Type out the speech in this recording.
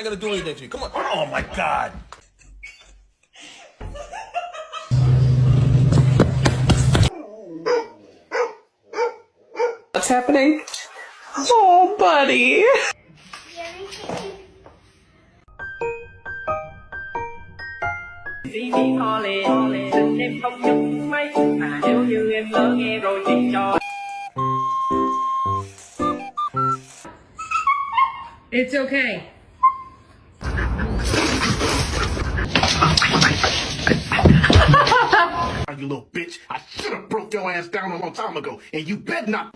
not gonna do anything to you. Come on. Oh my God. What's happening? Oh, buddy. It's okay. You little bitch. I should have broke your ass down a long time ago, and you bet not.